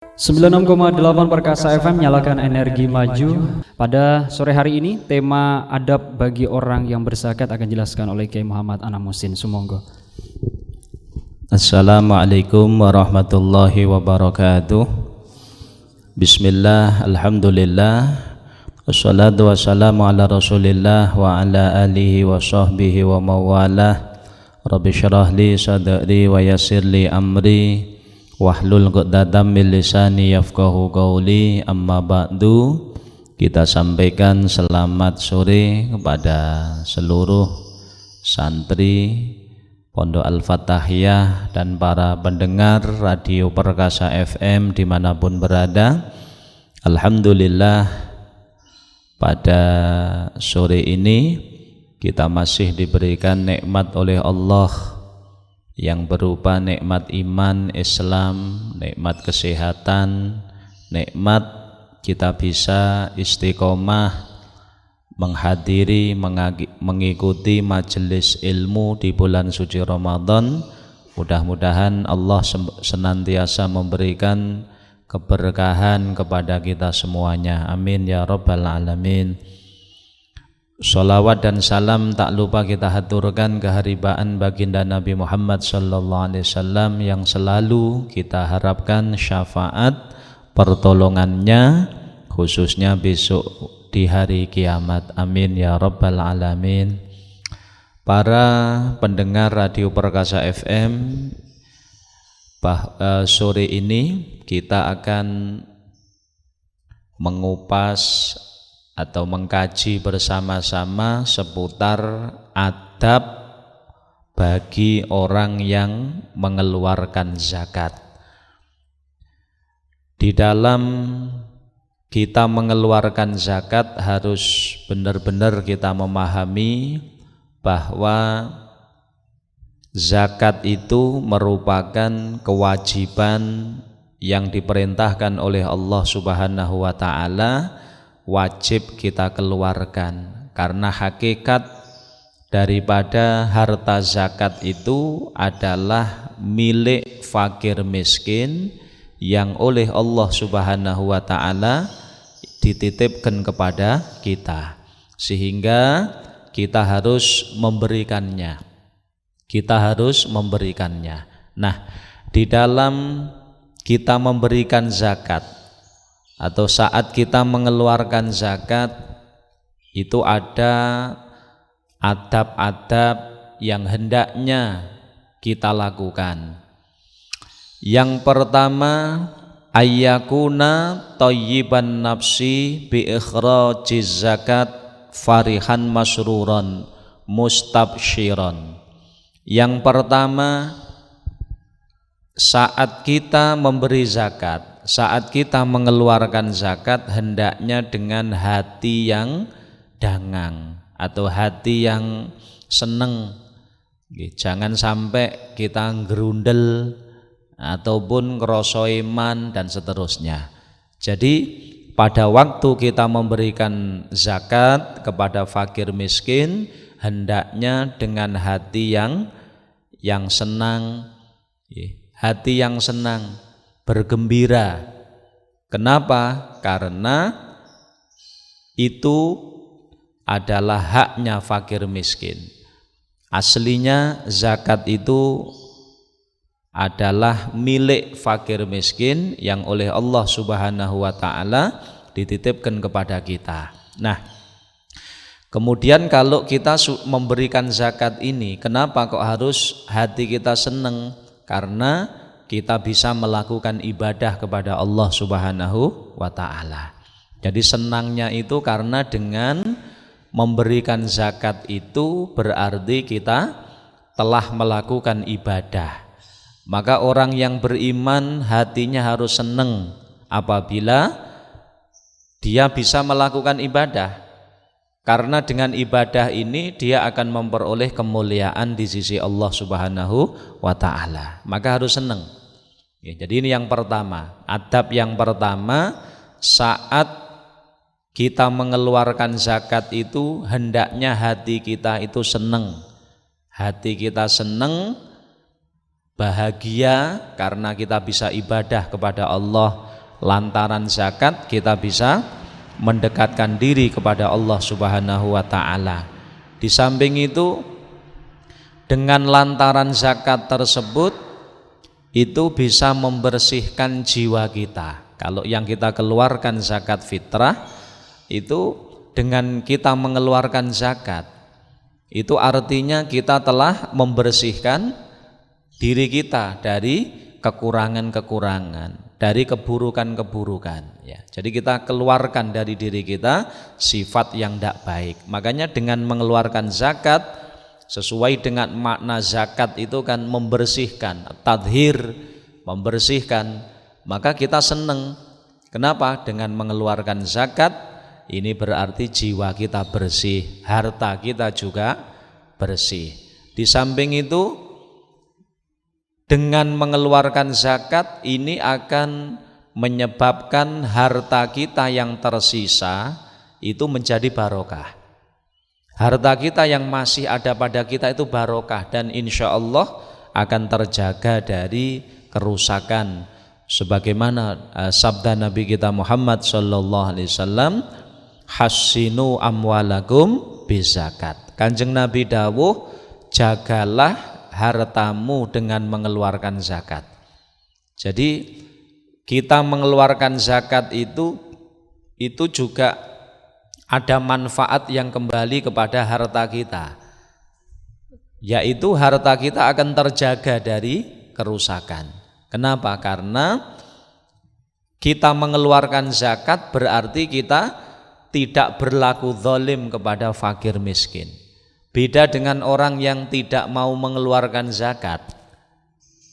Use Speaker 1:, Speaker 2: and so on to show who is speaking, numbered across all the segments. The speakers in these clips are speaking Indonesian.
Speaker 1: 96,8 Perkasa FM, nyalakan energi maju. Pada sore hari ini tema adab bagi orang yang berzakat akan dijelaskan oleh Kiai Muhammad Anamusin. Sumonggo.
Speaker 2: Assalamualaikum warahmatullahi wabarakatuh. Bismillah, alhamdulillah, wassalatu wassalamu ala rasulillah wa ala alihi wa sahbihi wa mawalah. Rabbi syrah li sadri wa yassir li amri wahlul 'uqdatam min lisani yafqahu qawli. Amma ba'du. Kita sampaikan selamat sore kepada seluruh santri Pondok Al-Fatahiyah dan para pendengar Radio Perkasa FM dimanapun berada. Alhamdulillah, pada sore ini kita masih diberikan nikmat oleh Allah yang berupa nikmat iman, Islam, nikmat kesehatan, nikmat kita bisa istiqomah menghadiri, mengikuti majelis ilmu di bulan suci Ramadan. Mudah-mudahan Allah senantiasa memberikan keberkahan kepada kita semuanya. Amin ya rabbal alamin. Sholawat dan salam tak lupa kita haturkan keharibaan baginda Nabi Muhammad sallallahu alaihi wasallam yang selalu kita harapkan syafaat pertolongannya khususnya besok di hari kiamat. Amin ya rabbal alamin. Para pendengar Radio Perkasa FM, sore ini kita akan mengupas atau mengkaji bersama-sama seputar adab bagi orang yang mengeluarkan zakat. Di dalam kita mengeluarkan zakat harus benar-benar kita memahami bahwa zakat itu merupakan kewajiban yang diperintahkan oleh Allah Subhanahu wa taala, wajib kita keluarkan, karena hakikat daripada harta zakat itu adalah milik fakir miskin yang oleh Allah Subhanahu wa taala dititipkan kepada kita, sehingga kita harus memberikannya. Nah, di dalam kita memberikan zakat atau saat kita mengeluarkan zakat itu ada adab-adab yang hendaknya kita lakukan. Yang pertama, ayyakuna thayyiban nafsi bi ikhrajiz zakat farihan masruran mustabsyiran. Yang pertama, saat kita memberi zakat, saat kita mengeluarkan zakat, hendaknya dengan hati yang dangang atau hati yang seneng. Jangan sampai kita gerundel ataupun ngeroso iman dan seterusnya. Jadi pada waktu kita memberikan zakat kepada fakir miskin, hendaknya dengan hati yang senang, hati yang senang, bergembira. Kenapa? Karena itu adalah haknya fakir miskin. Aslinya zakat itu adalah milik fakir miskin yang oleh Allah Subhanahu wa taala dititipkan kepada kita. Nah, kemudian kalau kita memberikan zakat ini, kenapa kok harus hati kita senang? Karena kita bisa melakukan ibadah kepada Allah Subhanahu wa taala. Jadi senangnya itu karena dengan memberikan zakat itu berarti kita telah melakukan ibadah. Maka orang yang beriman hatinya harus senang apabila dia bisa melakukan ibadah. Karena dengan ibadah ini dia akan memperoleh kemuliaan di sisi Allah Subhanahu wa taala. Maka harus senang. Ya, jadi ini yang pertama, adab yang pertama, saat kita mengeluarkan zakat itu hendaknya hati kita itu senang. Hati kita senang, bahagia karena kita bisa ibadah kepada Allah, lantaran zakat kita bisa mendekatkan diri kepada Allah Subhanahu wa taala. Di samping itu, dengan lantaran zakat tersebut itu bisa membersihkan jiwa kita. Kalau yang kita keluarkan zakat fitrah itu, dengan kita mengeluarkan zakat itu artinya kita telah membersihkan diri kita dari kekurangan-kekurangan, dari keburukan-keburukan ya. Jadi kita keluarkan dari diri kita sifat yang tidak baik. Makanya dengan mengeluarkan zakat, sesuai dengan makna zakat itu kan membersihkan, tadhir, membersihkan, maka kita senang. Kenapa? Dengan mengeluarkan zakat ini berarti jiwa kita bersih, harta kita juga bersih. Di samping itu, dengan mengeluarkan zakat ini akan menyebabkan harta kita yang tersisa itu menjadi barokah. Harta kita yang masih ada pada kita itu barokah, dan insya Allah akan terjaga dari kerusakan. Sebagaimana sabda Nabi kita Muhammad sallallahu alaihi wasallam, hassinu amwalakum bizakat. Kanjeng Nabi dawuh, jagalah hartamu dengan mengeluarkan zakat. Jadi kita mengeluarkan zakat itu juga ada manfaat yang kembali kepada harta kita, yaitu harta kita akan terjaga dari kerusakan. Kenapa? Karena kita mengeluarkan zakat berarti kita tidak berlaku zalim kepada fakir miskin. Beda dengan orang yang tidak mau mengeluarkan zakat.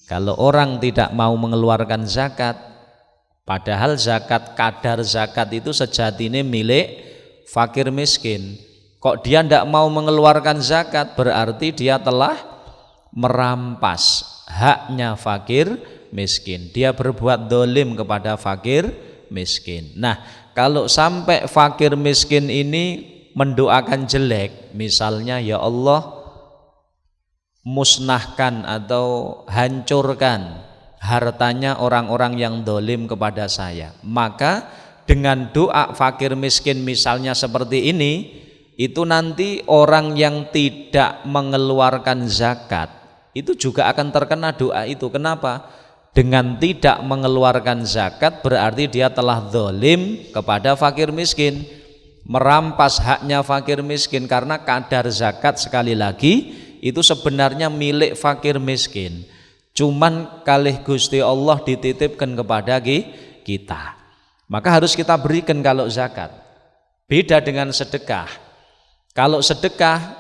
Speaker 2: Kalau orang tidak mau mengeluarkan zakat, padahal zakat, kadar zakat itu sejatinya milik fakir miskin, kok dia tidak mau mengeluarkan zakat, berarti dia telah merampas haknya fakir miskin. Dia berbuat dolim kepada fakir miskin. Nah, kalau sampai fakir miskin ini mendoakan jelek, misalnya ya Allah musnahkan atau hancurkan hartanya orang-orang yang dolim kepada saya, maka dengan doa fakir miskin misalnya seperti ini, itu nanti orang yang tidak mengeluarkan zakat itu juga akan terkena doa itu. Kenapa? Dengan tidak mengeluarkan zakat berarti dia telah dolim kepada fakir miskin, merampas haknya fakir miskin, karena kadar zakat sekali lagi itu sebenarnya milik fakir miskin, cuman kalih Gusti Allah dititipkan kepada kita, maka harus kita berikan kalau zakat. Beda dengan sedekah. Kalau sedekah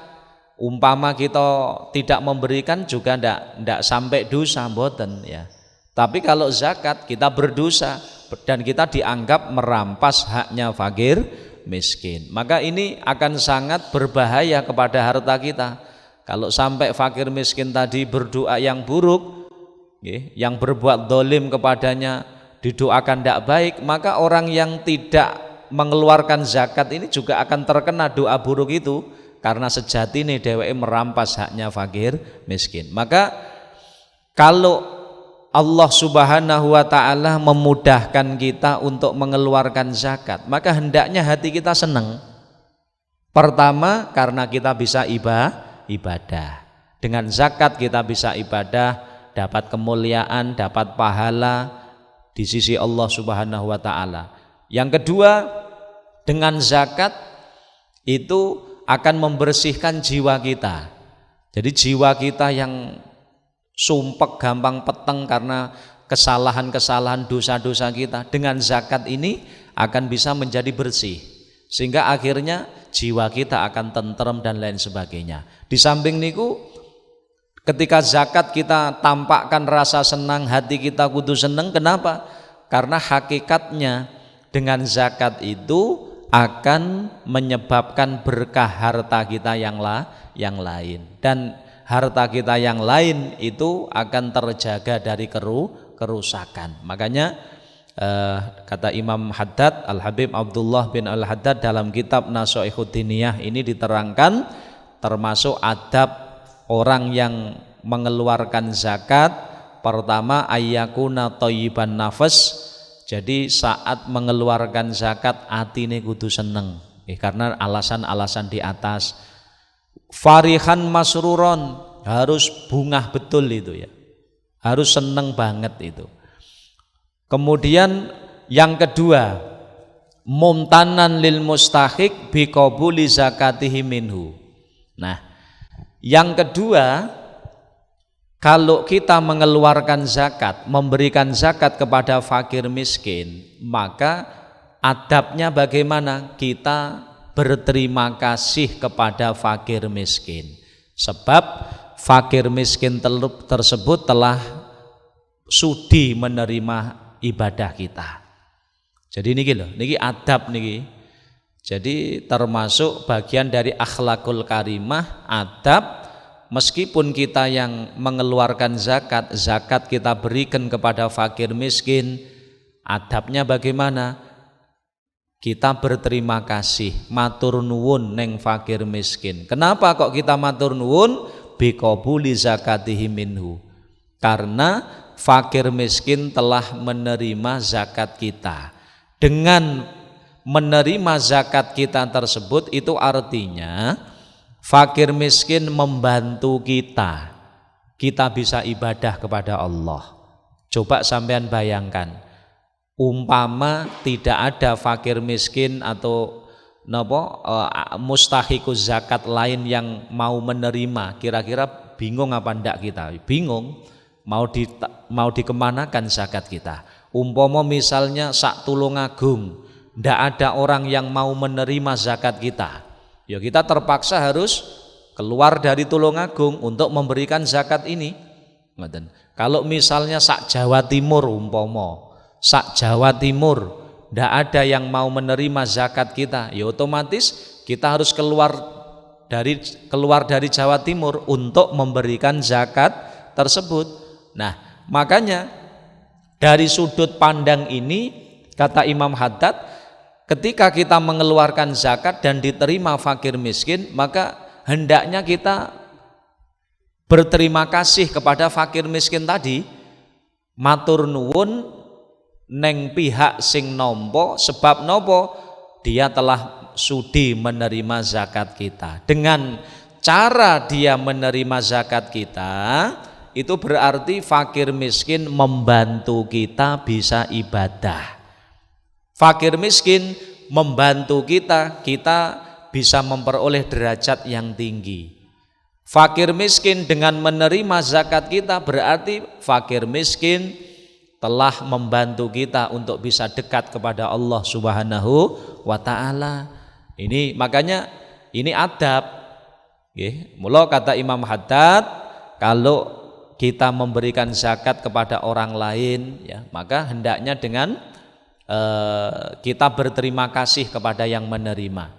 Speaker 2: umpama kita tidak memberikan juga ndak sampai dosa, mboten ya. Tapi kalau zakat kita berdosa dan kita dianggap merampas haknya fakir miskin, maka ini akan sangat berbahaya kepada harta kita. Kalau sampai fakir miskin tadi berdoa yang buruk, yang berbuat dolim kepadanya didoakan tidak baik, maka orang yang tidak mengeluarkan zakat ini juga akan terkena doa buruk itu, karena sejati ini dheweke merampas haknya fakir miskin. Maka kalau Allah Subhanahu wa ta'ala memudahkan kita untuk mengeluarkan zakat, maka hendaknya hati kita senang. Pertama, karena kita bisa ibadah. Dengan zakat kita bisa ibadah, dapat kemuliaan, dapat pahala di sisi Allah Subhanahu wa ta'ala. Yang kedua, dengan zakat itu akan membersihkan jiwa kita. Jadi jiwa kita yang sumpek, gampang peteng karena kesalahan-kesalahan, dosa-dosa kita, dengan zakat ini akan bisa menjadi bersih, sehingga akhirnya jiwa kita akan tentrem dan lain sebagainya. Di samping niku, ketika zakat kita tampakkan rasa senang, hati kita kudu senang. Kenapa? Karena hakikatnya dengan zakat itu akan menyebabkan berkah harta kita yang lain, dan harta kita yang lain itu akan terjaga dari kerusakan. Makanya kata Imam Haddad, Al-Habib Abdullah bin Al-Haddad dalam kitab Nashaikhud Diniyah ini diterangkan termasuk adab orang yang mengeluarkan zakat. Pertama, ayyakuna thayyiban nafas, Jadi saat mengeluarkan zakat atine kudu seneng. Karena alasan-alasan di atas. Farihan masruron, harus bungah betul itu ya. Harus seneng banget itu. Kemudian yang kedua, mumtanan lil mustahiq biqabuli zakatihi minhu. Nah, yang kedua, kalau kita mengeluarkan zakat, memberikan zakat kepada fakir miskin, maka adabnya bagaimana? Kita berterima kasih kepada fakir miskin. Sebab fakir miskin tersebut telah sudi menerima ibadah kita. Jadi niki adab niki. Jadi termasuk bagian dari akhlakul karimah, adab. Meskipun kita yang mengeluarkan zakat, zakat kita berikan kepada fakir miskin, adabnya bagaimana? Kita berterima kasih, matur nuwun neng fakir miskin. Kenapa kok kita matur nuwun? Biqabuli zakatihi minhu. Karena fakir miskin telah menerima zakat kita. Dengan menerima zakat kita tersebut, itu artinya fakir miskin membantu kita bisa ibadah kepada Allah. Coba sampean bayangkan, umpama tidak ada fakir miskin atau mustahikus zakat lain yang mau menerima, kira-kira bingung apa ndak kita? Bingung, mau dikemanakan zakat kita? Umpama misalnya sak Tulungagung ndak ada orang yang mau menerima zakat kita, ya kita terpaksa harus keluar dari Tulungagung untuk memberikan zakat ini. Kalau misalnya sak Jawa Timur umpama, sak Jawa Timur ndak ada yang mau menerima zakat kita, ya otomatis kita harus keluar dari Jawa Timur untuk memberikan zakat tersebut. Nah, makanya dari sudut pandang ini, kata Imam Haddad, ketika kita mengeluarkan zakat dan diterima fakir miskin, maka hendaknya kita berterima kasih kepada fakir miskin tadi, matur nuwun neng pihak sing nompo, sebab nopo? Dia telah sudi menerima zakat kita. Dengan cara dia menerima zakat kita, itu berarti fakir miskin membantu kita bisa ibadah. Fakir miskin membantu kita bisa memperoleh derajat yang tinggi. Fakir miskin dengan menerima zakat kita berarti fakir miskin telah membantu kita untuk bisa dekat kepada Allah Subhanahu wa taala. Ini makanya ini adab. Mula kata Imam Haddad, kalau kita memberikan zakat kepada orang lain, ya, maka hendaknya dengan kita berterima kasih kepada yang menerima.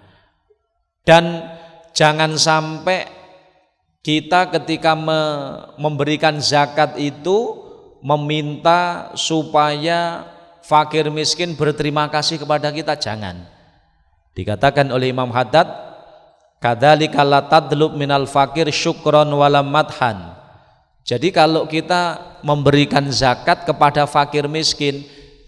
Speaker 2: Dan jangan sampai kita ketika memberikan zakat itu meminta supaya fakir miskin berterima kasih kepada kita, jangan. Dikatakan oleh Imam Haddad, kadzalika la tadlub minal fakir syukron wala madhan. Jadi kalau kita memberikan zakat kepada fakir miskin,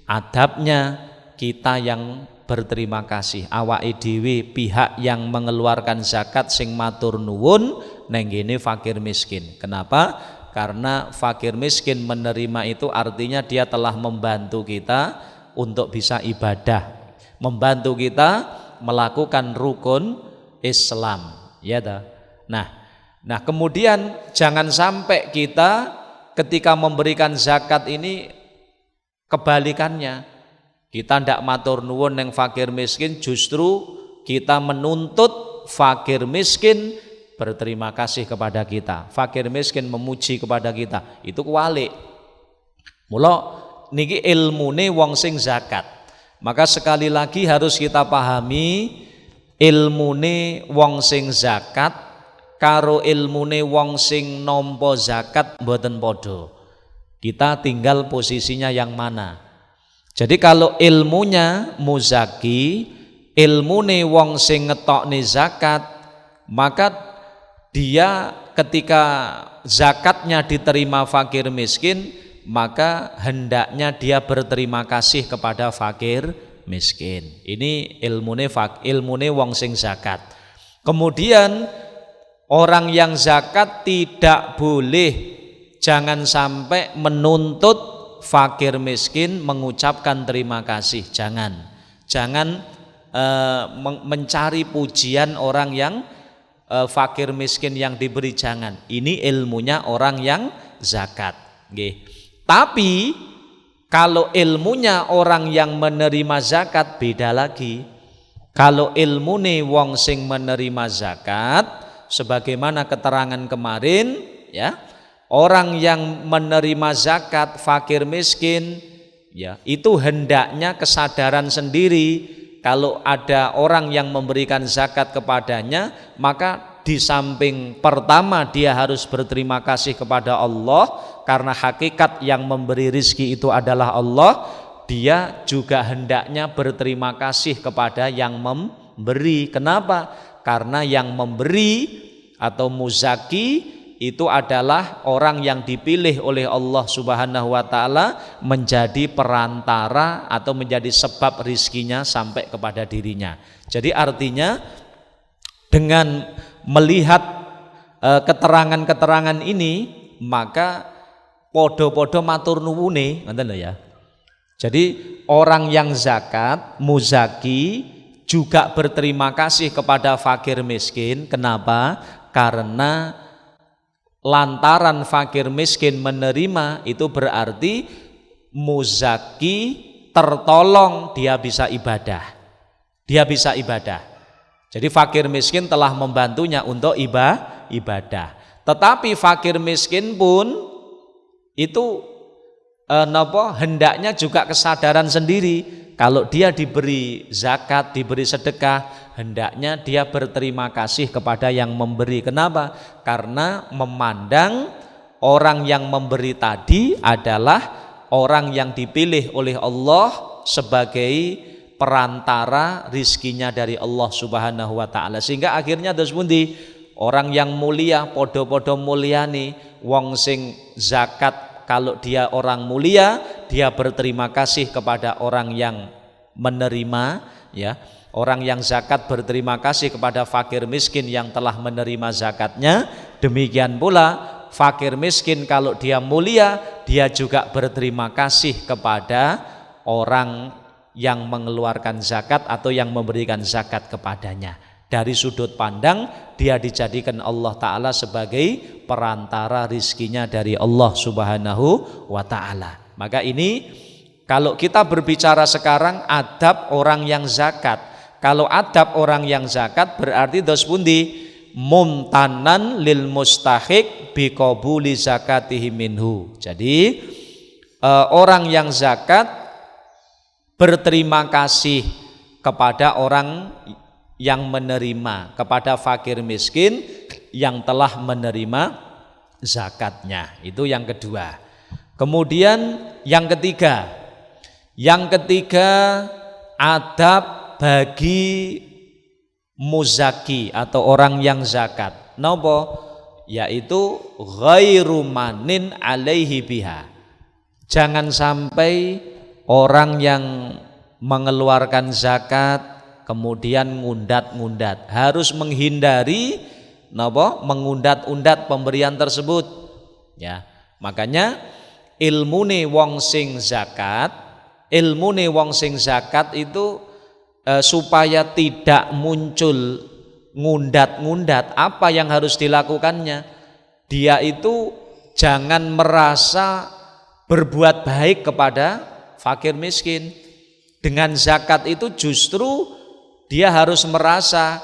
Speaker 2: adabnya kita yang berterima kasih, awake dhewe pihak yang mengeluarkan zakat sing matur nuwun neng gene fakir miskin. Kenapa? Karena fakir miskin menerima itu artinya dia telah membantu kita untuk bisa ibadah, membantu kita melakukan rukun Islam, ya dah. Nah, kemudian jangan sampai kita ketika memberikan zakat ini kebalikannya. Kita ndak matur nuwun neng fakir miskin, justru kita menuntut fakir miskin berterima kasih kepada kita. Fakir miskin memuji kepada kita. Itu kualik. Mula niki ilmune wong sing zakat. Maka sekali lagi harus kita pahami, ilmune wong sing zakat karo ilmune wong sing nampa zakat mboten padha. Kita tinggal posisinya yang mana. Jadi kalau ilmunya muzaki, ilmune wong sing ngetokne zakat, maka dia ketika zakatnya diterima fakir miskin, maka hendaknya dia berterima kasih kepada fakir miskin. Ini ilmune wong sing zakat. Kemudian orang yang zakat tidak boleh, jangan sampai menuntut fakir miskin mengucapkan terima kasih. Jangan mencari pujian orang yang fakir miskin yang diberi, jangan. Ini ilmunya orang yang zakat. Tapi kalau ilmunya orang yang menerima zakat beda lagi. Kalau ilmune wong sing menerima zakat, sebagaimana keterangan kemarin, ya, orang yang menerima zakat fakir miskin, ya, itu hendaknya kesadaran sendiri. Kalau ada orang yang memberikan zakat kepadanya, maka di samping pertama dia harus berterima kasih kepada Allah, karena hakikat yang memberi rizki itu adalah Allah. Dia juga hendaknya berterima kasih kepada yang memberi. Kenapa? Karena yang memberi atau muzaki itu adalah orang yang dipilih oleh Allah Subhanahu wa ta'ala menjadi perantara atau menjadi sebab rizkinya sampai kepada dirinya. Jadi artinya dengan melihat keterangan-keterangan ini, maka podo-podo matur nuwune, ngoten lho ya. Jadi orang yang zakat, muzaki, juga berterima kasih kepada fakir miskin. Kenapa? Karena lantaran fakir miskin menerima, itu berarti muzaki tertolong, dia bisa ibadah. Dia bisa ibadah. Jadi fakir miskin telah membantunya untuk ibadah. Tetapi fakir miskin pun itu hendaknya juga kesadaran sendiri. Kalau dia diberi zakat, diberi sedekah, hendaknya dia berterima kasih kepada yang memberi. Kenapa? Karena memandang orang yang memberi tadi adalah orang yang dipilih oleh Allah sebagai perantara rizkinya dari Allah Subhanahu wa ta'ala. Sehingga akhirnya terus pundi, orang yang mulia podo-podo mulyani. Wong sing zakat, kalau dia orang mulia, dia berterima kasih kepada orang yang menerima, ya. Orang yang zakat berterima kasih kepada fakir miskin yang telah menerima zakatnya. Demikian pula fakir miskin kalau dia mulia, dia juga berterima kasih kepada orang yang mengeluarkan zakat atau yang memberikan zakat kepadanya. Dari sudut pandang dia dijadikan Allah Ta'ala sebagai perantara rizkinya dari Allah Subhanahu wa ta'ala. Maka ini kalau kita berbicara sekarang adab orang yang zakat. Kalau adab orang yang zakat berarti dos pundi, mumtanan lil mustahiq biqabuli zakatihi minhu. Jadi orang yang zakat berterima kasih kepada orang yang menerima, kepada fakir miskin yang telah menerima zakatnya. Itu yang kedua. Kemudian yang ketiga adab bagi muzaki atau orang yang zakat. Napa? Yaitu ghairu manin alaihi biha. Jangan sampai orang yang mengeluarkan zakat kemudian ngundat-ngundat, harus menghindari mengundat-undat pemberian tersebut, ya. Makanya ilmune wong sing zakat itu supaya tidak muncul ngundat-ngundat, apa yang harus dilakukannya? Dia itu jangan merasa berbuat baik kepada fakir miskin. Dengan zakat itu justru dia harus merasa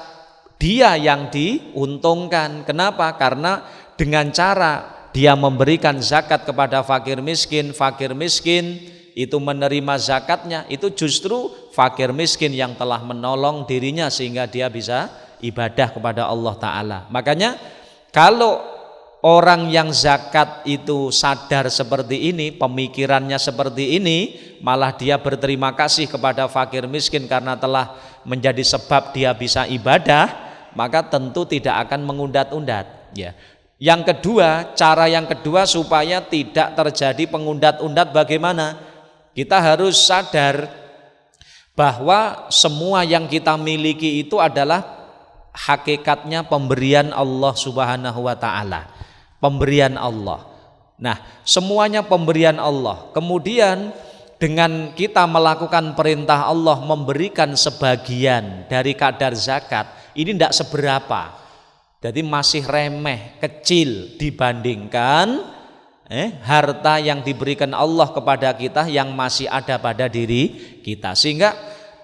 Speaker 2: dia yang diuntungkan. Kenapa? Karena dengan cara dia memberikan zakat kepada fakir miskin itu menerima zakatnya, itu justru fakir miskin yang telah menolong dirinya sehingga dia bisa ibadah kepada Allah Ta'ala. Makanya kalau orang yang zakat itu sadar seperti ini, pemikirannya seperti ini, malah dia berterima kasih kepada fakir miskin karena telah menjadi sebab dia bisa ibadah, maka tentu tidak akan mengundat-undat, ya. Yang kedua, cara yang kedua supaya tidak terjadi pengundat-undat bagaimana? Kita harus sadar bahwa semua yang kita miliki itu adalah hakikatnya pemberian Allah Subhanahu wa taala. Pemberian Allah. Nah, semuanya pemberian Allah. Kemudian dengan kita melakukan perintah Allah memberikan sebagian dari kadar zakat, ini tidak seberapa. Jadi masih remeh, kecil dibandingkan harta yang diberikan Allah kepada kita yang masih ada pada diri kita. Sehingga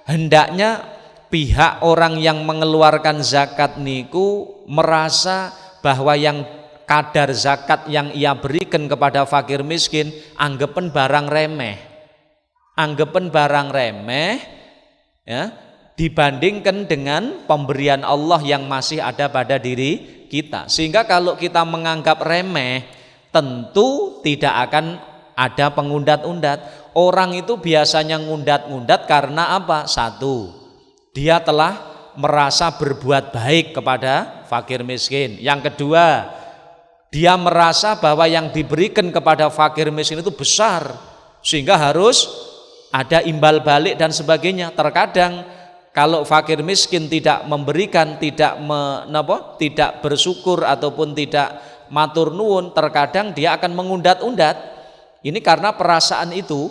Speaker 2: hendaknya pihak orang yang mengeluarkan zakat niku merasa bahwa yang kadar zakat yang ia berikan kepada fakir miskin anggapan barang remeh. Anggapan barang remeh ya, dibandingkan dengan pemberian Allah yang masih ada pada diri kita. Sehingga kalau kita menganggap remeh, tentu tidak akan ada pengundat-undat. Orang itu biasanya ngundat-ngundat karena apa? Satu, dia telah merasa berbuat baik kepada fakir miskin. Yang kedua, dia merasa bahwa yang diberikan kepada fakir miskin itu besar, sehingga harus ada imbal balik dan sebagainya. Terkadang kalau fakir miskin tidak memberikan, tidak bersyukur ataupun tidak matur nuwun, terkadang dia akan mengundat-undat. Ini karena perasaan itu.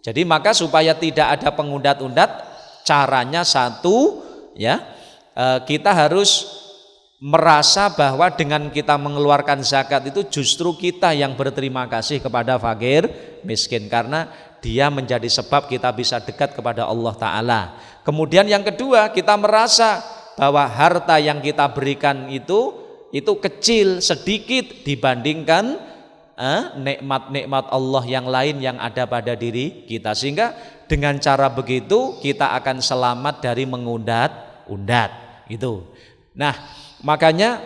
Speaker 2: Jadi maka supaya tidak ada pengundat-undat, caranya satu ya, kita harus merasa bahwa dengan kita mengeluarkan zakat itu justru kita yang berterima kasih kepada fakir miskin, karena dia menjadi sebab kita bisa dekat kepada Allah Ta'ala. Kemudian yang kedua, kita merasa bahwa harta yang kita berikan itu kecil, sedikit dibandingkan nikmat-nikmat Allah yang lain yang ada pada diri kita. Sehingga dengan cara begitu kita akan selamat dari mengundat-undat itu. Nah, makanya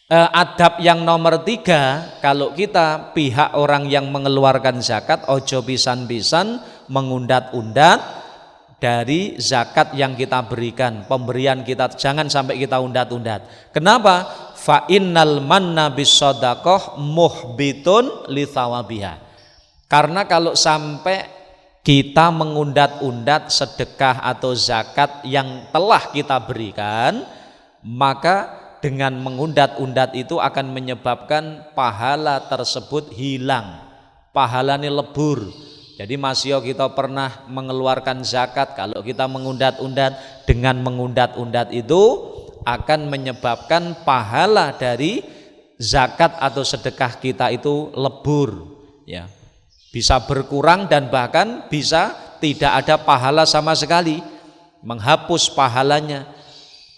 Speaker 2: adab yang nomor 3, kalau kita pihak orang yang mengeluarkan zakat, ojo pisan-pisan mengundat-undat dari zakat yang kita berikan, pemberian kita, jangan sampai kita undat-undat. Kenapa? Fa innal manna bisadaqah muhbitun li thawabiha. Karena kalau sampai kita mengundat-undat sedekah atau zakat yang telah kita berikan, maka dengan mengundat-undat itu akan menyebabkan pahala tersebut hilang, pahalanya lebur. Jadi masih kita pernah mengeluarkan zakat, kalau kita mengundat-undat, dengan mengundat-undat itu akan menyebabkan pahala dari zakat atau sedekah kita itu lebur ya. Bisa berkurang dan bahkan bisa tidak ada pahala sama sekali, menghapus pahalanya.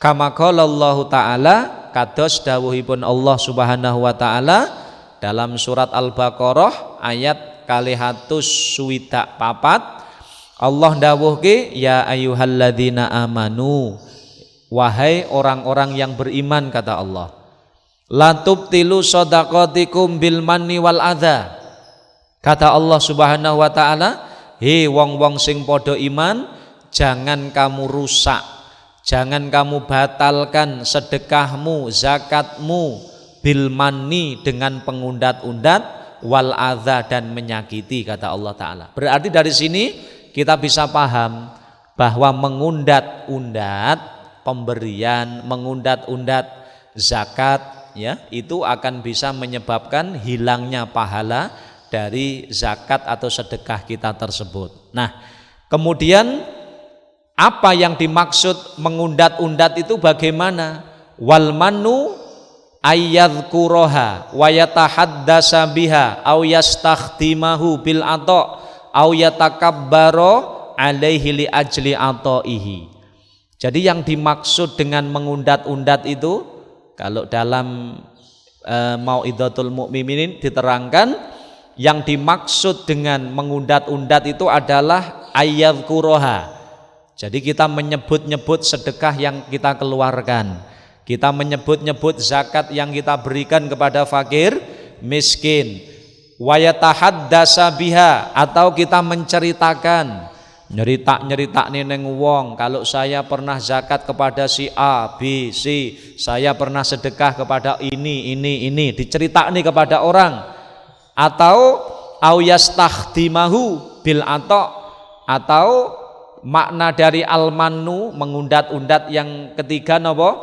Speaker 2: Kama qala Allah Ta'ala, kados dawuhipun Allah Subhanahu wa taala dalam surat Al-Baqarah ayat 264, Allah dawuhke, ya ayyuhalladzina amanu, wahai orang-orang yang beriman, kata Allah, la tubtilu shadaqatikum bil manni wal adza. Kata Allah Subhanahu wa taala, he wong-wong sing padha iman, jangan kamu rusak, jangan kamu batalkan sedekahmu, zakatmu, bil manni, dengan pengundat-undat, wal adza, dan menyakiti, kata Allah Ta'ala. Berarti dari sini kita bisa paham bahwa mengundat-undat pemberian, mengundat-undat zakat ya, itu akan bisa menyebabkan hilangnya pahala dari zakat atau sedekah kita tersebut. Nah, kemudian apa yang dimaksud mengundat-undat itu bagaimana? Wal mannu ayyadhkuroha wa yatahaddasa biha aw yastakhdimahu bil ata aw yatakabbaro alaihi li ajli ataihi. Jadi yang dimaksud dengan mengundat-undat itu, kalau dalam Mau'izatul Mu'minin diterangkan, yang dimaksud dengan mengundat-undat itu adalah ayyadhkuroha. Jadi kita menyebut-nyebut sedekah yang kita keluarkan, kita menyebut-nyebut zakat yang kita berikan kepada fakir miskin, wa yatahaddasa biha, atau kita menceritakan nyerita ning wong, kalau saya pernah zakat kepada si A, B, C, saya pernah sedekah kepada ini, diceritakni kepada orang. Atau au yastakhdimahu bil atau makna dari al-mannu mengundat-undat yang ketiga napa?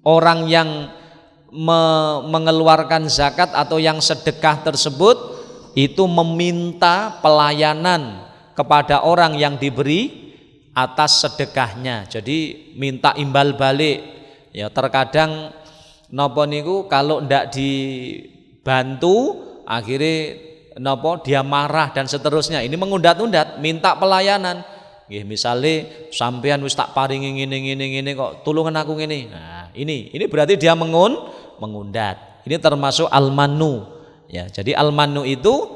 Speaker 2: Orang yang mengeluarkan zakat atau yang sedekah tersebut itu meminta pelayanan kepada orang yang diberi atas sedekahnya. Jadi minta imbal balik. Ya terkadang napa niku kalau ndak dibantu akhirnya napa dia marah dan seterusnya. Ini mengundat-undat, minta pelayanan. Nggih, misale sampean wis tak paringi ngene kok tulungan aku ngene. Nah, ini berarti dia mengundat. Ini termasuk al-mannu. Ya, jadi al-mannu itu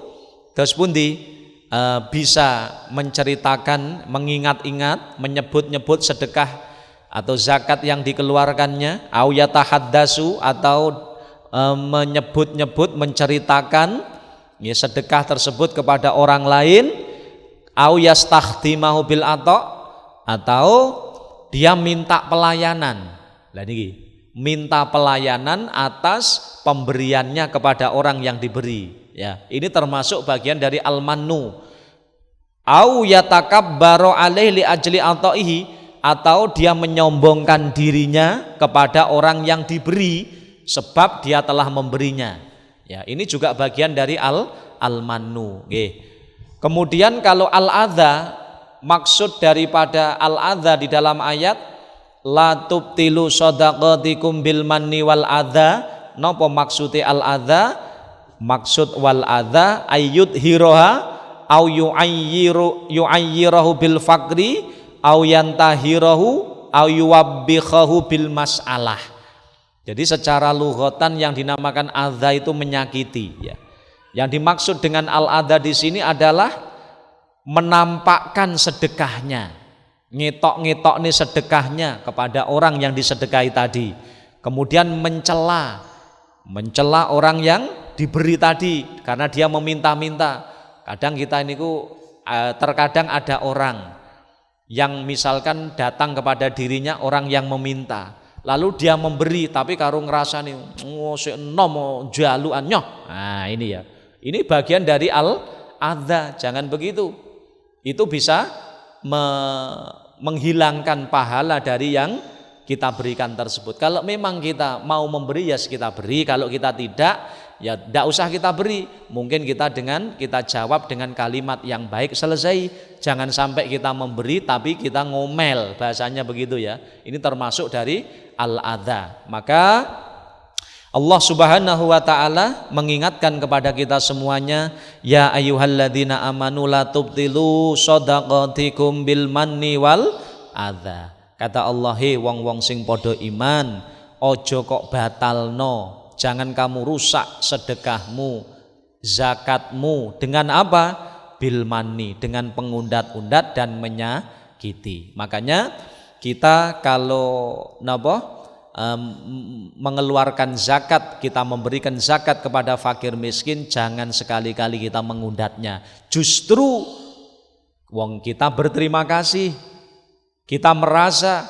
Speaker 2: terus pundi? Bisa menceritakan, mengingat-ingat, menyebut-nyebut sedekah atau zakat yang dikeluarkannya, au yatahaddasu atau menyebut-nyebut, menceritakan ya sedekah tersebut kepada orang lain, au yastakhdimahu bil atau dia minta pelayanan. Lah niki, minta pelayanan atas pemberiannya kepada orang yang diberi. Ya, ini termasuk bagian dari al-mannu. Au yatakabbaru alaihi li ajli ataihi, atau dia menyombongkan dirinya kepada orang yang diberi sebab dia telah memberinya. Ya, ini juga bagian dari al-mannu. Kemudian kalau al-adza, maksud daripada al-adza di dalam ayat la tubtilu shadaqatikum bil manni wal adza, napa maksudnya al-adza? Maksud wal adza ayyud hiroha au yu'ayyirahu bil faqri au yantahirahu au yuwabbikhahu bil mas'alah. Jadi secara lughatan yang dinamakan adza itu menyakiti ya. Yang dimaksud dengan al adza di sini adalah menampakkan sedekahnya, ngetok nih sedekahnya kepada orang yang disedekahi tadi. Kemudian mencela orang yang diberi tadi karena dia meminta-minta. Kadang kita ini terkadang ada orang yang misalkan datang kepada dirinya orang yang meminta, lalu dia memberi tapi karo ngrasani sik enom jalukan nyoh. Nah, ini ya. Ini bagian dari al-adza, jangan begitu. Itu bisa menghilangkan pahala dari yang kita berikan tersebut. Kalau memang kita mau memberi ya kita beri, kalau kita tidak ya tidak usah kita beri. Mungkin kita jawab dengan kalimat yang baik, selesai. Jangan sampai kita memberi tapi kita ngomel, bahasanya begitu ya. Ini termasuk dari al-adza. Maka Allah Subhanahu wa taala mengingatkan kepada kita semuanya, ya ayyuhalladzina amanu la tubtilu shadaqatikum bil manni wal adza. Kata Allah, he wong-wong sing podo iman, ojo kok batalno, jangan kamu rusak sedekahmu, zakatmu dengan apa? Bil manni, dengan pengundat-undat dan menyakiti. Makanya kita kalau mengeluarkan zakat, kita memberikan zakat kepada fakir miskin, jangan sekali-kali kita mengundatnya. Justru wong kita berterima kasih. Kita merasa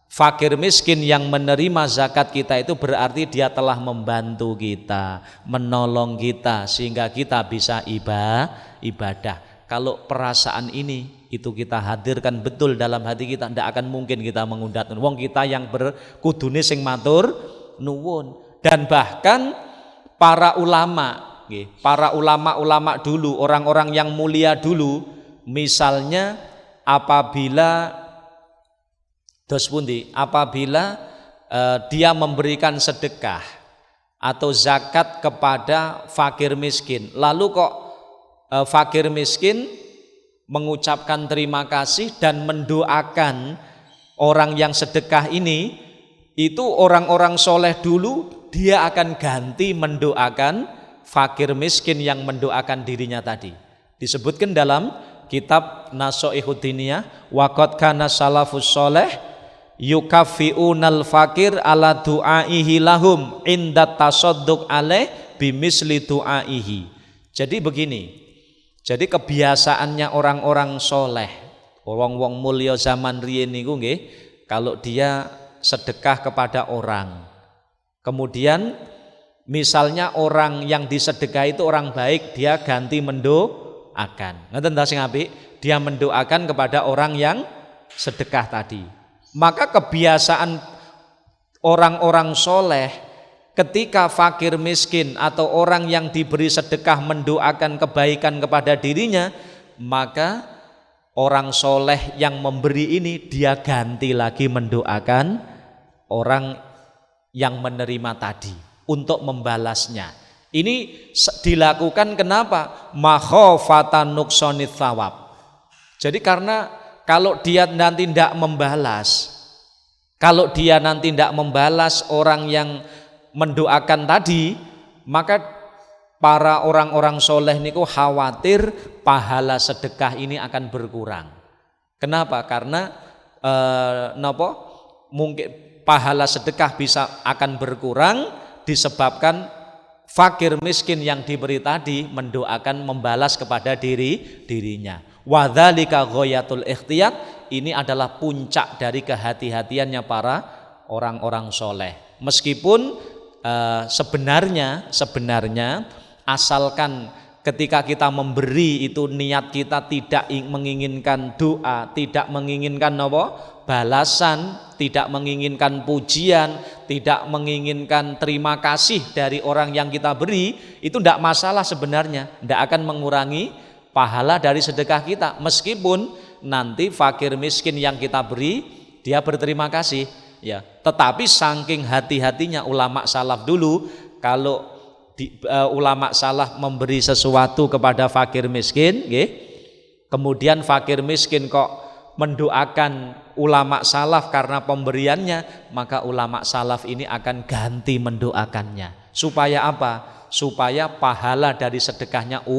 Speaker 2: fakir miskin yang menerima zakat kita itu berarti dia telah membantu kita, menolong kita sehingga kita bisa ibadah. Kalau perasaan ini itu kita hadirkan betul dalam hati kita, tidak akan mungkin kita mengundat. Wong kita yang berkudune sing matur nuwun. Dan bahkan para ulama dulu, orang-orang yang mulia dulu, misalnya apabila dia memberikan sedekah atau zakat kepada fakir miskin, lalu kok fakir miskin mengucapkan terima kasih dan mendoakan orang yang sedekah ini, itu orang-orang soleh dulu dia akan ganti mendoakan fakir miskin yang mendoakan dirinya tadi. Disebutkan dalam kitab Nashaikhud Diniyah, waqad kana salafus soleh yukafi'unal fakir ala du'aihi lahum inda tasadduq alaih bimisli du'aihi. Jadi begini, Jadi kebiasaannya orang-orang soleh, wong-wong mulya zaman riyen niku nggih, kalau dia sedekah kepada orang, kemudian misalnya orang yang disedekah itu orang baik, dia ganti mendoakan. Ngoten ta sing apik? Dia mendoakan kepada orang yang sedekah tadi. Maka kebiasaan orang-orang soleh ketika fakir miskin atau orang yang diberi sedekah mendoakan kebaikan kepada dirinya, maka orang soleh yang memberi ini dia ganti lagi mendoakan orang yang menerima tadi untuk membalasnya. Ini dilakukan kenapa? Makhofatan nuqsanit thawab. Jadi karena kalau dia nanti tidak membalas, orang yang mendoakan tadi, maka para orang-orang soleh niku khawatir pahala sedekah ini akan berkurang. Kenapa? Karena mungkin pahala sedekah akan berkurang disebabkan fakir miskin yang diberi tadi mendoakan membalas kepada dirinya. Wadzalika ghayatul ikhtiyat, ini adalah puncak dari kehati-hatiannya para orang-orang soleh. Meskipun sebenarnya asalkan ketika kita memberi itu niat kita tidak menginginkan doa, tidak menginginkan balasan, tidak menginginkan pujian, tidak menginginkan terima kasih dari orang yang kita beri, itu tidak masalah sebenarnya, tidak akan mengurangi pahala dari sedekah kita, meskipun nanti fakir miskin yang kita beri dia berterima kasih ya. Tetapi saking hati-hatinya ulama salaf dulu, kalau ulama salaf memberi sesuatu kepada fakir miskin, kemudian fakir miskin kok mendoakan ulama salaf karena pemberiannya, maka ulama salaf ini akan ganti mendoakannya. Supaya apa? Supaya pahala dari sedekahnya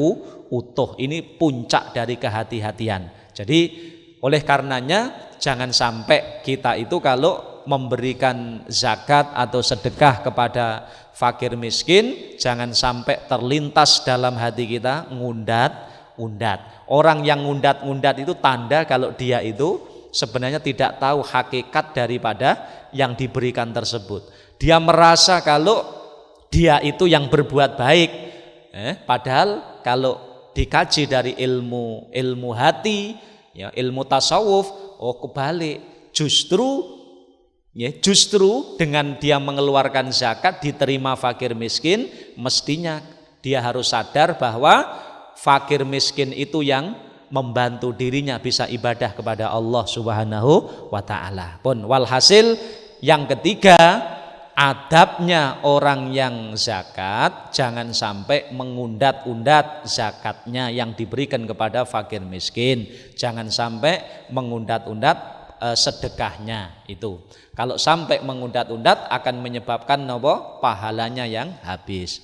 Speaker 2: utuh. Ini puncak dari kehati-hatian. Jadi oleh karenanya jangan sampai kita itu kalau memberikan zakat atau sedekah kepada fakir miskin, jangan sampai terlintas dalam hati kita ngundat-undat. Orang yang ngundat-undat itu tanda kalau dia itu sebenarnya tidak tahu hakikat daripada yang diberikan tersebut. Dia merasa kalau dia itu yang berbuat baik, padahal kalau dikaji dari ilmu hati, ya, ilmu tasawuf, kebalik, justru dengan dia mengeluarkan zakat diterima fakir miskin, mestinya dia harus sadar bahwa fakir miskin itu yang membantu dirinya bisa ibadah kepada Allah Subhanahu wa taala. Walhasil yang ketiga, adabnya orang yang zakat jangan sampai mengundat-undat zakatnya yang diberikan kepada fakir miskin, jangan sampai mengundat-undat sedekahnya itu. Kalau sampai mengundat-undat akan menyebabkan pahalanya yang habis.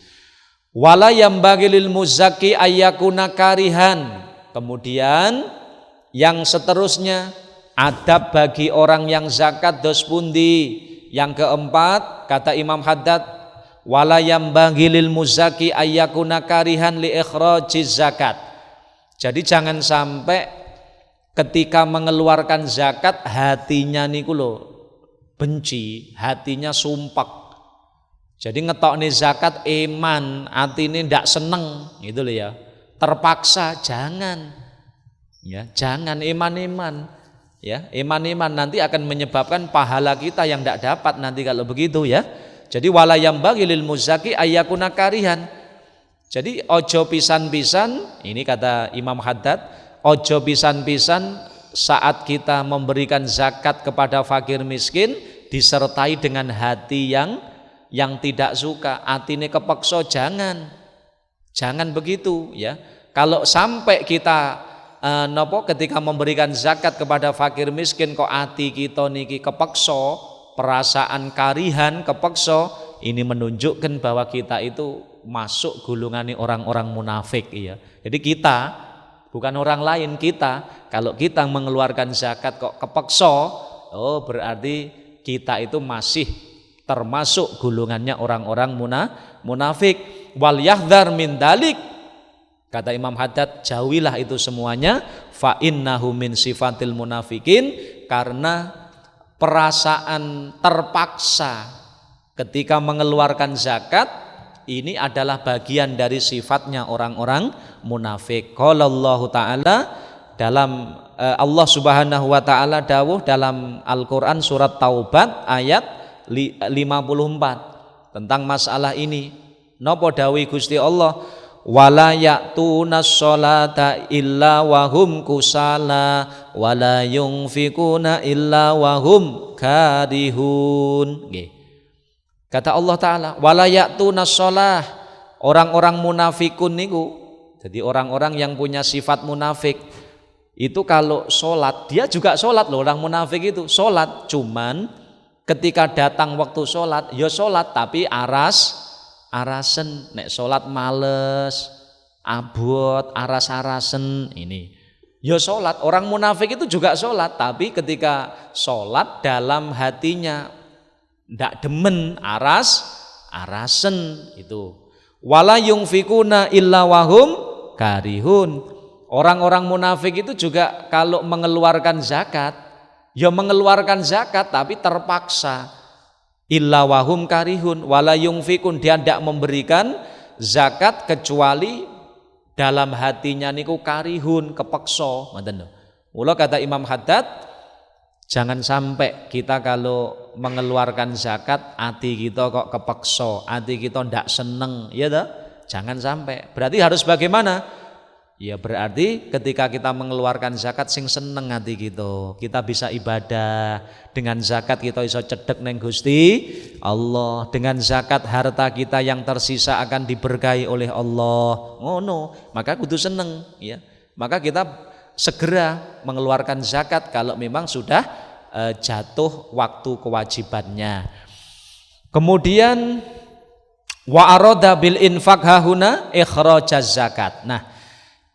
Speaker 2: Wala yambaghi lil muzakki ayyakuna karihan. Kemudian yang seterusnya, adab bagi orang yang zakat dos pundi. Yang keempat, kata Imam Haddad, wala yambaghi lil muzakki ayyakuna karihan li ikhrajiz zakat. Jadi jangan sampai ketika mengeluarkan zakat hatinya niku lho benci, hatinya sumpek. Jadi ngetokne zakat iman, atine ndak seneng gitu loh ya. Terpaksa jangan. Ya, jangan iman-iman. Ya, iman-iman nanti akan menyebabkan pahala kita yang tidak dapat nanti kalau begitu ya. Jadi wala yambaghi lil muzakki ayyakuna karihan. Jadi ojo pisan-pisan, ini kata Imam Haddad, ojo pisan-pisan saat kita memberikan zakat kepada fakir miskin disertai dengan hati yang tidak suka, atine kepeksa, jangan begitu ya. Kalau sampai kita ketika memberikan zakat kepada fakir miskin kok hati kita niki kepeksa, perasaan karihan, kepeksa, ini menunjukkan bahwa kita itu masuk golongan orang-orang munafik ya. Jadi kita, bukan orang lain, kita kalau kita mengeluarkan zakat kok kepeksa, berarti kita itu masih termasuk golongannya orang-orang munafik. Wal yahdhar min dalik, Kata Imam Haddad, jauhilah itu semuanya, fa innahu min sifatil munafikin, karena perasaan terpaksa ketika mengeluarkan zakat ini adalah bagian dari sifatnya orang-orang munafik. Qala Allah Ta'ala, dalam Allah Subhanahu wa taala dawuh dalam Al-Qur'an surat Taubat ayat 54 tentang masalah ini. Napa dawuh Gusti Allah? Wala ya'tunas sholata illa wahum kusala wala yunfikuna illa wahum karihun. Nggih. Kata Allah Ta'ala, wala ya'tunas sholah, orang-orang munafikun niku, jadi orang-orang yang punya sifat munafik itu kalau sholat, dia juga sholat loh, orang munafik itu sholat, cuman ketika datang waktu sholat, ya sholat tapi arasen, nek sholat males, abot, arasen ini. Ya sholat, orang munafik itu juga sholat, tapi ketika sholat dalam hatinya ndak demen, arasen itu. Wala yunfikuna illa wahum karihun. Orang-orang munafik itu juga kalau mengeluarkan zakat, ya mengeluarkan zakat tapi terpaksa. Illa wahum karihun, wala yunfikun, dia tidak memberikan zakat kecuali dalam hatinya niku karihun, kepeksa. Mula kata Imam Haddad, jangan sampai kita kalau mengeluarkan zakat hati kita kok kepeksa, hati kita ndak seneng, ya toh? Jangan sampai. Berarti harus bagaimana? Ya berarti ketika kita mengeluarkan zakat sing seneng hati kita bisa ibadah. Dengan zakat kita iso cedek neng Gusti Allah. Dengan zakat harta kita yang tersisa akan diberkahi oleh Allah. Ngono, maka kudu seneng ya. Maka kita segera mengeluarkan zakat kalau memang sudah jatuh waktu kewajibannya. Kemudian wa arada bil infaq hahuna ikhrajaz zakat. Nah,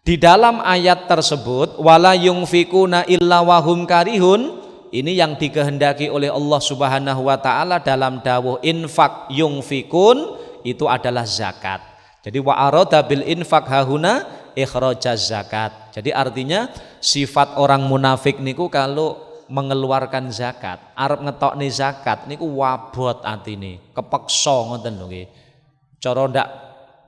Speaker 2: di dalam ayat tersebut wala yunfikuna illa wahum karihun, ini yang dikehendaki oleh Allah Subhanahu wa taala dalam dawuh infak yunfikun itu adalah zakat. Jadi wa arada bil infaq hahuna ikhrajaz zakat. Jadi artinya sifat orang munafik niku kalau mengeluarkan zakat, arep ngetokne zakat niku wabot atine, kepeksa ngoten lho nggih. Cara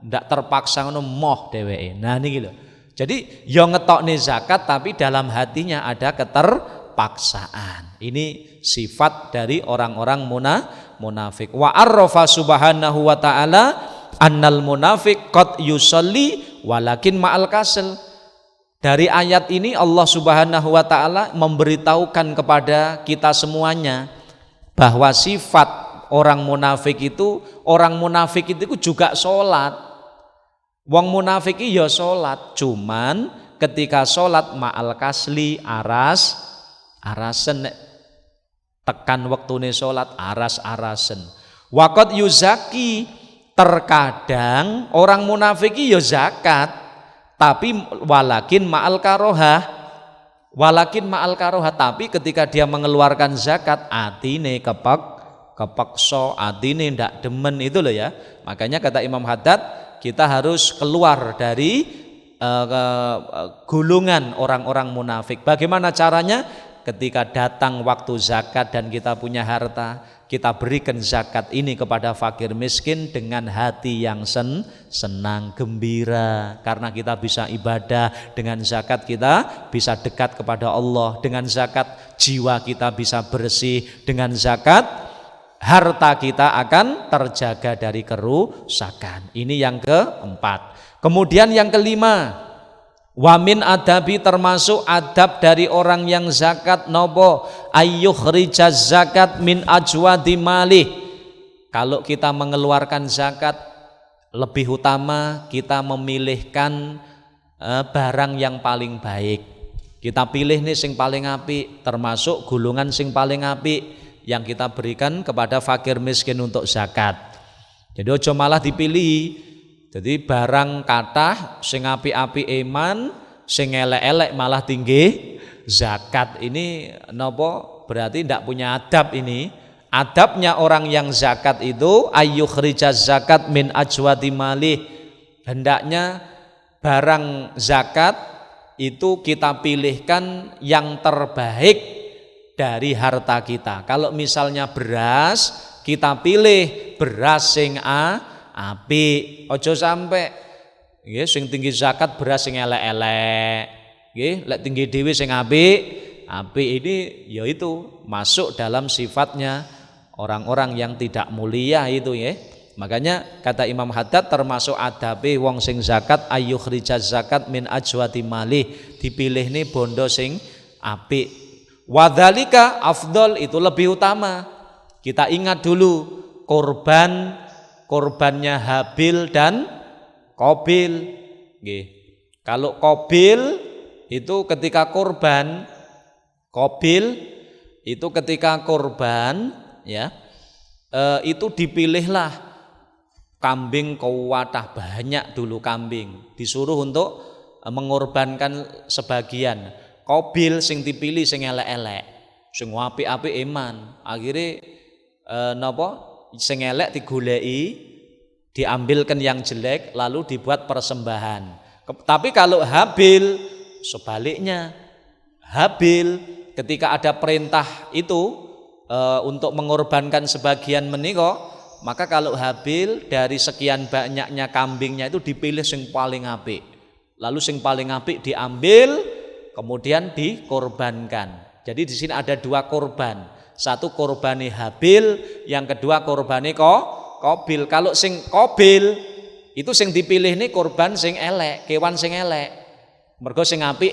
Speaker 2: ndak terpaksa ngono moh dheweke. Nah niki lho. Jadi ya ngetokne zakat tapi dalam hatinya ada keterpaksaan. Ini sifat dari orang-orang munafik. Wa arrafa subhanahu wa ta'ala annal munafik qad yusalli walakin ma'al kasal. Dari ayat ini Allah Subhanahu wa ta'ala memberitahukan kepada kita semuanya bahwa sifat orang munafik itu juga sholat. Wong munafik ya sholat, cuman ketika sholat ma'al kasli arasen, tekan waktune sholat arasen. Waqad yuzaki, terkadang orang munafik ya zakat, tapi walakin ma'al karohah, tapi ketika dia mengeluarkan zakat atine kepeksa, atine ndak demen, itu loh ya. Makanya kata Imam Haddad, kita harus keluar dari gulungan orang-orang munafik. Bagaimana caranya? Ketika datang waktu zakat dan kita punya harta, kita berikan zakat ini kepada fakir miskin dengan hati yang senang, gembira, karena kita bisa ibadah. Dengan zakat kita bisa dekat kepada Allah. Dengan zakat jiwa kita bisa bersih. Dengan zakat harta kita akan terjaga dari kerusakan. Ini yang keempat. Kemudian yang kelima, wamin adabi, termasuk adab dari orang yang zakat nopo ayyukhrijaz zakat min ajwadi malih. Kalau kita mengeluarkan zakat, lebih utama kita memilihkan barang yang paling baik. Kita pilih nih sing paling apik, termasuk gulungan sing paling apik yang kita berikan kepada fakir miskin untuk zakat. Jadi ojo malah dipilih. Jadi barang kathah sing apik-apik iman, sing elek-elek malah tinggi zakat. Ini nopo? Berarti tidak punya adab ini. Adabnya orang yang zakat itu ayyukhrijaz zakat min ajwadi malih. Hendaknya barang zakat itu kita pilihkan yang terbaik dari harta kita. Kalau misalnya beras, kita pilih beras sing apik. Ojo sampai nggih sing tinggi zakat beras sing elek-elek. Nggih, lek tinggi dhewe sing apik ini yaitu masuk dalam sifatnya orang-orang yang tidak mulia itu ya. Makanya kata Imam Haddad termasuk adabe wong sing zakat ayyukhrijaz zakat min ajwati malih, dipilih nih bondo sing apik. Wadzalika afdol, itu lebih utama. Kita ingat dulu korbannya Habil dan Qabil. Nggih. Kalau Qabil itu ketika korban, Qabil itu ketika korban ya, itu dipilihlah kambing kuwatah, banyak dulu kambing, disuruh untuk mengorbankan sebagian. Qabil sing dipilih sing elek-elek, sing apik-apik iman. Akhirnya sing elek digoleki, diambilkan yang jelek lalu dibuat persembahan. Tapi kalau Habil sebaliknya, Habil ketika ada perintah itu untuk mengorbankan sebagian menika, maka kalau Habil dari sekian banyaknya kambingnya itu dipilih sing paling apik. Lalu sing paling apik diambil kemudian dikorbankan. Jadi di sini ada dua korban. Satu korbane Habil, yang kedua korbane Qabil. Kalau sing Qabil itu sing dipilih nih korban sing elek, kewan sing elek. Mergo sing apik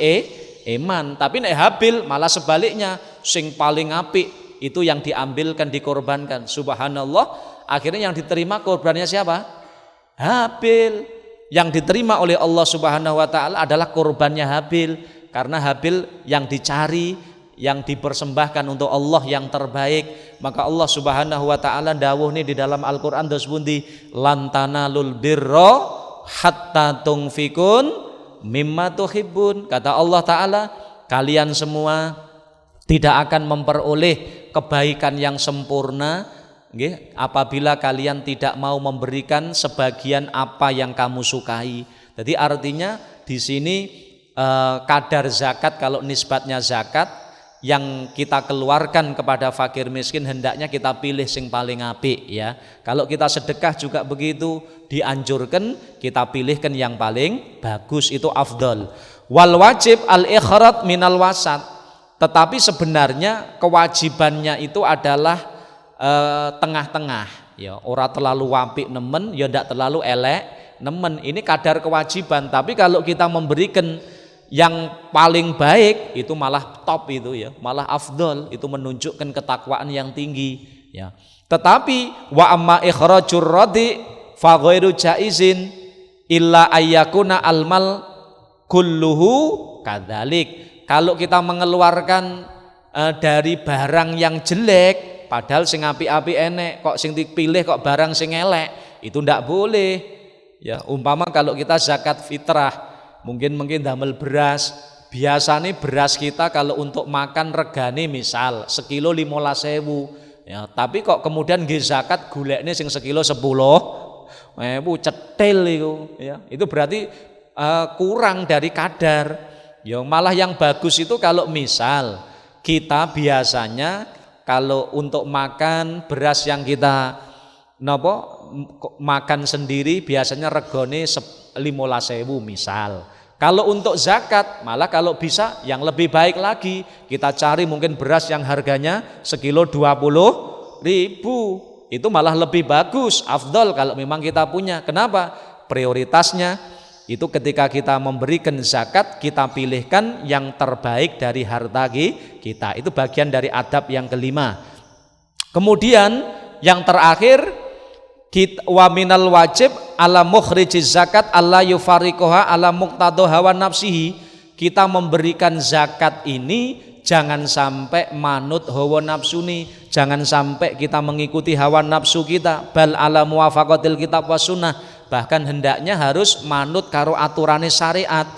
Speaker 2: iman. Tapi nek Habil malah sebaliknya, sing paling apik itu yang diambilkan, dikorbankan. Subhanallah, akhirnya yang diterima korbannya siapa? Habil. Yang diterima oleh Allah Subhanahu wa taala adalah korbannya Habil, karena Habil yang dicari, yang dipersembahkan untuk Allah yang terbaik. Maka Allah Subhanahu wa taala dawuh nih di dalam Al-Qur'an dos pundi, lan tanalul birra hatta tunfikun mimma tuhibbun. Kata Allah taala, kalian semua tidak akan memperoleh kebaikan yang sempurna apabila kalian tidak mau memberikan sebagian apa yang kamu sukai. Jadi artinya di sini kadar zakat, kalau nisbatnya zakat yang kita keluarkan kepada fakir miskin hendaknya kita pilih sing paling apik ya. Kalau kita sedekah juga begitu, dianjurkan kita pilihkan yang paling bagus, itu afdol. Wal wajib al ikhraj minal wasat. Tetapi sebenarnya kewajibannya itu adalah tengah-tengah ya, ora terlalu apik nemen ya ndak terlalu elek nemen. Ini kadar kewajiban. Tapi kalau kita memberikan yang paling baik itu malah top itu ya, malah afdol, itu menunjukkan ketakwaan yang tinggi ya. Tetapi wa amma ikhrajur radi fa ghairu jaizin illa ayyakuna almal kulluhu kadzalik. Kalau kita mengeluarkan dari barang yang jelek, padahal sing apik-apik enek, kok sing dipilih kok barang sing elek, itu ndak boleh ya. Umpama kalau kita zakat fitrah, mungkin damel beras, biasanya beras kita kalau untuk makan regane misal sekilo 15.000 ya, tapi kok kemudian nggih zakat gulekne sing sekilo 10.000 cetil itu ya, itu berarti kurang dari kadar ya. Malah yang bagus itu kalau misal kita biasanya kalau untuk makan beras yang kita makan sendiri biasanya regone 15.000 misal. Kalau untuk zakat malah kalau bisa yang lebih baik lagi, kita cari mungkin beras yang harganya sekilo 20.000, itu malah lebih bagus, afdol kalau memang kita punya. Kenapa? Prioritasnya itu ketika kita memberikan zakat, kita pilihkan yang terbaik dari harta kita. Itu bagian dari adab yang kelima. Kemudian yang terakhir, wa minal wajib ala mukhrijiz zakat alla yufariqoha ala muqtado hawa nafsihi. Kita memberikan zakat ini jangan sampai manut hawa nafsu nih, jangan sampai kita mengikuti hawa nafsu kita, bal ala muwafaqatil kitab was sunnah, bahkan hendaknya harus manut karo aturane syariat.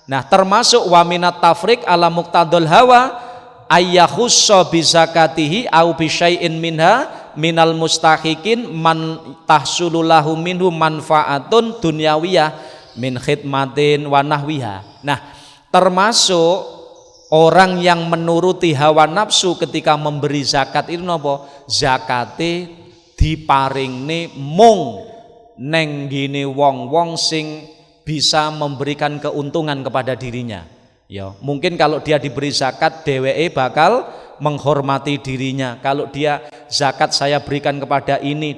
Speaker 2: Nah, termasuk wa minat tafriq ala muqtadul hawa ayyakhussa bi zakatihi au bi syai'in minha minal mustahiqin man tahsululahu minhu manfaatun dunyawiyah. min khidmatin wa nahwiha. Nah, termasuk orang yang menuruti hawa nafsu ketika memberi zakat itu napa? Zakate diparingne mung neng gini wong-wong sing bisa memberikan keuntungan kepada dirinya. Ya, mungkin kalau dia diberi zakat dheweke bakal menghormati dirinya. Kalau dia zakat saya berikan kepada ini,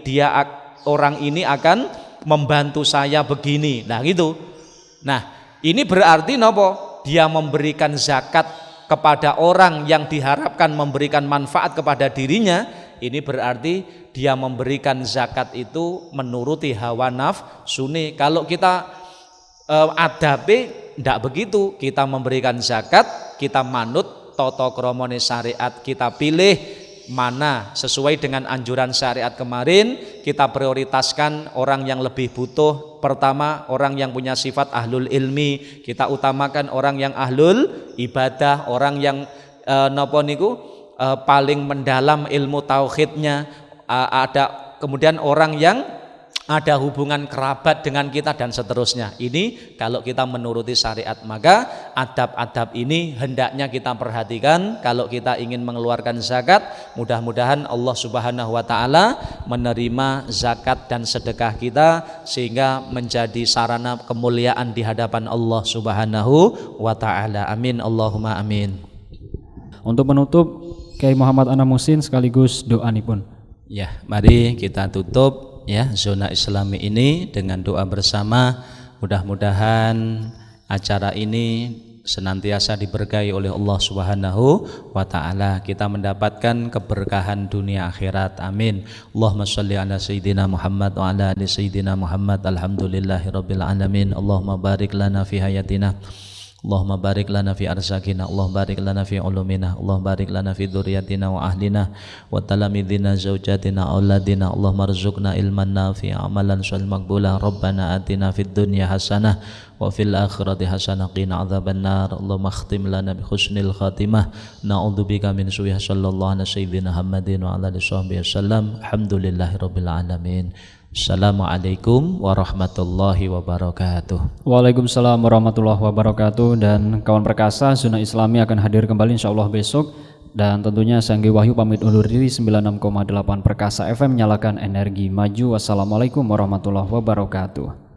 Speaker 2: orang ini akan membantu saya begini. Nah, gitu. Nah, ini berarti napa? Dia memberikan zakat kepada orang yang diharapkan memberikan manfaat kepada dirinya. Ini berarti dia memberikan zakat itu menuruti hawa nafsune. Kalau kita adabe ndak begitu, kita memberikan zakat, kita manut tata kramane syariat, kita pilih mana sesuai dengan anjuran syariat kemarin, kita prioritaskan orang yang lebih butuh. Pertama, orang yang punya sifat ahlul ilmi, kita utamakan orang yang ahlul ibadah, orang yang paling mendalam ilmu tauhidnya, ada kemudian orang yang ada hubungan kerabat dengan kita dan seterusnya. Ini kalau kita menuruti syariat, maka adab-adab ini hendaknya kita perhatikan kalau kita ingin mengeluarkan zakat. Mudah-mudahan Allah Subhanahu wa taala menerima zakat dan sedekah kita sehingga menjadi sarana kemuliaan di hadapan Allah Subhanahu wa taala. Amin Allahumma amin.
Speaker 1: Untuk menutup, Kiai Muhammad Anam Muhsin sekaligus doanipun.
Speaker 2: Ya, mari kita tutup ya zona Islami ini dengan doa bersama. Mudah-mudahan acara ini senantiasa diberkahi oleh Allah Subhanahu wa taala. Kita mendapatkan keberkahan dunia akhirat. Amin. Allahumma shalli ala sayyidina Muhammad wa ala ali sayyidina Muhammad. Alhamdulillahirabbil alamin. Allahumma barik lana fi hayatina. Allahumma barik lana fi arzakina, Allah barik lana fi ulumina, Allah barik lana fi dzurriyyatina wa ahlina wa talamidina zaujatina auladina. Allahumma rzuqna ilman nafi'a amalan shalihan maqbula. Rabbana atina fid dunya hasanah wa fil akhirati hasanah qina adzabannar. Allahumma khtim lana bi husnil khatimah. Na'udzubika min su'i. Sallallahu ala sayyidina Muhammadin wa ala alihi wasallam. Alhamdulillahirabbil alamin. Assalamualaikum warahmatullahi wabarakatuh.
Speaker 1: Waalaikumsalam warahmatullahi wabarakatuh. Dan kawan perkasa, Zona Islami akan hadir kembali insyaallah besok. Dan tentunya saya Anggi Wahyu pamit undur diri. 96,8 Perkasa FM, nyalakan energi maju. Wassalamualaikum warahmatullahi wabarakatuh.